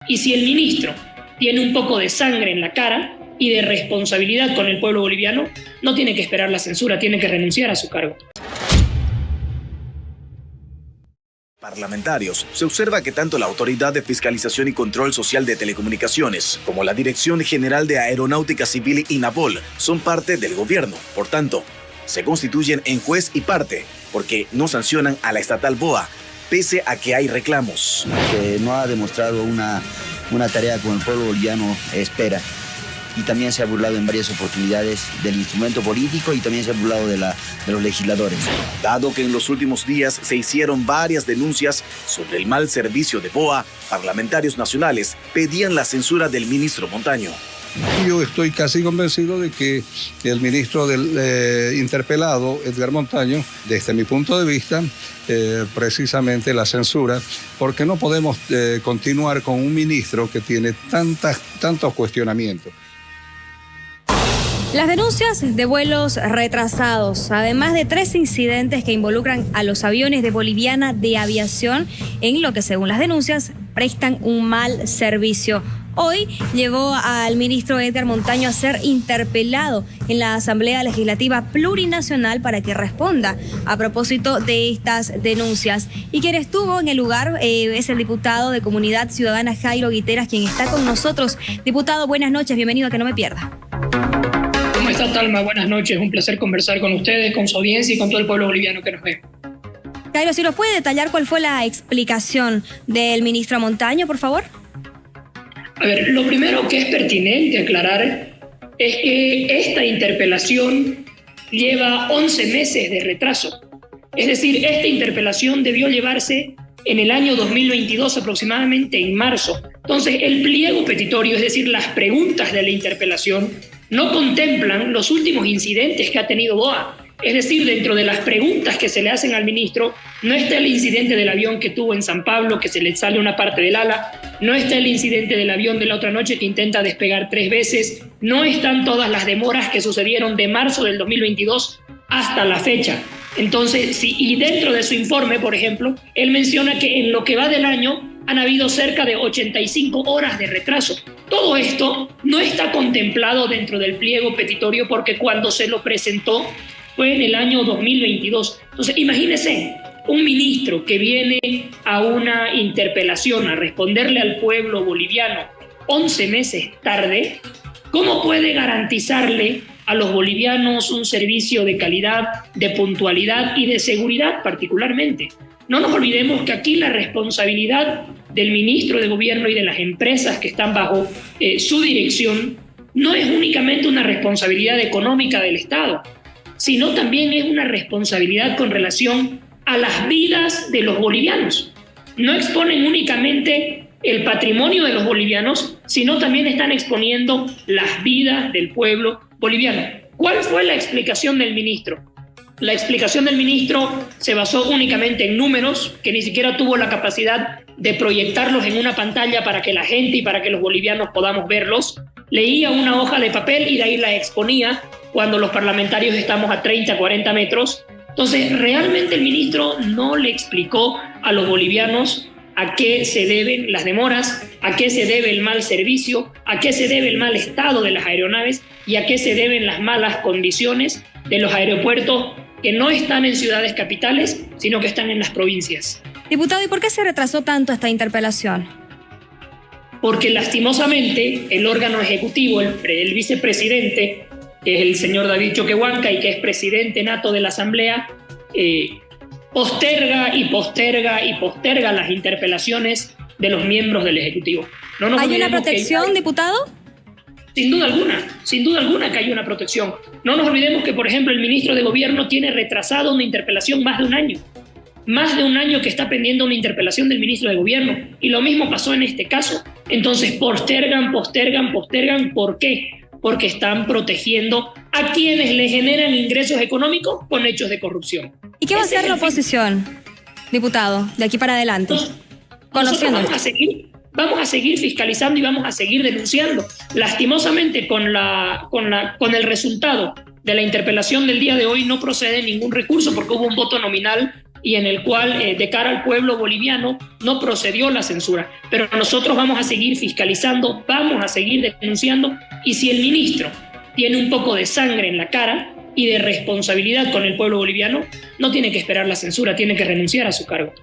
Y si el ministro tiene un poco de sangre en la cara y de responsabilidad con el pueblo boliviano, no tiene que esperar la censura, tiene que renunciar a su cargo. Parlamentarios, se observa que tanto la Autoridad de Fiscalización y Control Social de Telecomunicaciones como la Dirección General de Aeronáutica Civil INAPOL son parte del gobierno. Por tanto, se constituyen en juez y parte porque no sancionan a la estatal BOA, pese a que hay reclamos. Que no ha demostrado una tarea como el pueblo boliviano espera. Y también se ha burlado en varias oportunidades del instrumento político y también se ha burlado de los legisladores. Dado que en los últimos días se hicieron varias denuncias sobre el mal servicio de BOA, parlamentarios nacionales pedían la censura del ministro Montaño. Yo estoy casi convencido de que el ministro del interpelado, Edgar Montaño, desde mi punto de vista, precisamente la censura, porque no podemos continuar con un ministro que tiene tantos cuestionamientos. Las denuncias de vuelos retrasados, además de 3 incidentes que involucran a los aviones de Boliviana de Aviación, en lo que según las denuncias prestan un mal servicio. Hoy llevó al ministro Edgar Montaño a ser interpelado en la Asamblea Legislativa Plurinacional para que responda a propósito de estas denuncias. Y quien estuvo en el lugar es el diputado de Comunidad Ciudadana Jairo Guiteras, quien está con nosotros. Diputado, buenas noches, bienvenido a Que No Me Pierda. ¿Cómo está, Talma? Buenas noches, un placer conversar con ustedes, con su audiencia y con todo el pueblo boliviano que nos ve. Jairo, si nos puede detallar cuál fue la explicación del ministro Montaño, por favor. A ver, lo primero que es pertinente aclarar es que esta interpelación lleva 11 meses de retraso. Es decir, esta interpelación debió llevarse en el año 2022, aproximadamente en marzo. Entonces, el pliego petitorio, es decir, las preguntas de la interpelación, no contemplan los últimos incidentes que ha tenido BOA. Es decir, dentro de las preguntas que se le hacen al ministro, no está el incidente del avión que tuvo en San Pablo, que se le sale una parte del ala, no está el incidente del avión de la otra noche que intenta despegar 3 veces, no están todas las demoras que sucedieron de marzo del 2022 hasta la fecha. Entonces, sí, y dentro de su informe, por ejemplo, él menciona que en lo que va del año han habido cerca de 85 horas de retraso. Todo esto no está contemplado dentro del pliego petitorio porque cuando se lo presentó fue en el año 2022. Entonces, imagínense, un ministro que viene a una interpelación a responderle al pueblo boliviano 11 meses tarde, ¿cómo puede garantizarle a los bolivianos un servicio de calidad, de puntualidad y de seguridad particularmente? No nos olvidemos que aquí la responsabilidad del ministro de Gobierno y de las empresas que están bajo su dirección no es únicamente una responsabilidad económica del Estado, sino también es una responsabilidad con relación a las vidas de los bolivianos. No exponen únicamente el patrimonio de los bolivianos, sino también están exponiendo las vidas del pueblo boliviano. ¿Cuál fue la explicación del ministro? La explicación del ministro se basó únicamente en números, que ni siquiera tuvo la capacidad de proyectarlos en una pantalla para que la gente y para que los bolivianos podamos verlos. Leía una hoja de papel y de ahí la exponía cuando los parlamentarios estamos a 30, 40 metros. Entonces, realmente el ministro no le explicó a los bolivianos a qué se deben las demoras, a qué se debe el mal servicio, a qué se debe el mal estado de las aeronaves y a qué se deben las malas condiciones de los aeropuertos que no están en ciudades capitales, sino que están en las provincias. Diputado, ¿y por qué se retrasó tanto esta interpelación? Porque lastimosamente el órgano ejecutivo, el vicepresidente, que es el señor David Choquehuanca y que es presidente nato de la Asamblea, posterga las interpelaciones de los miembros del Ejecutivo. ¿Hay una protección, diputado? Sin duda alguna que hay una protección. No nos olvidemos que, por ejemplo, el ministro de Gobierno tiene retrasado una interpelación más de un año. Más de un año que está pendiente una interpelación del ministro de Gobierno. Y lo mismo pasó en este caso. Entonces postergan. ¿Por qué? Porque están protegiendo a quienes le generan ingresos económicos con hechos de corrupción. ¿Y qué va a hacer la oposición, diputado, de aquí para adelante? Nosotros vamos a seguir fiscalizando y vamos a seguir denunciando. Lastimosamente, con el resultado de la interpelación del día de hoy no procede ningún recurso porque hubo un voto nominal y en el cual de cara al pueblo boliviano no procedió la censura. Pero nosotros vamos a seguir fiscalizando, vamos a seguir denunciando, y si el ministro tiene un poco de sangre en la cara y de responsabilidad con el pueblo boliviano, no tiene que esperar la censura, tiene que renunciar a su cargo.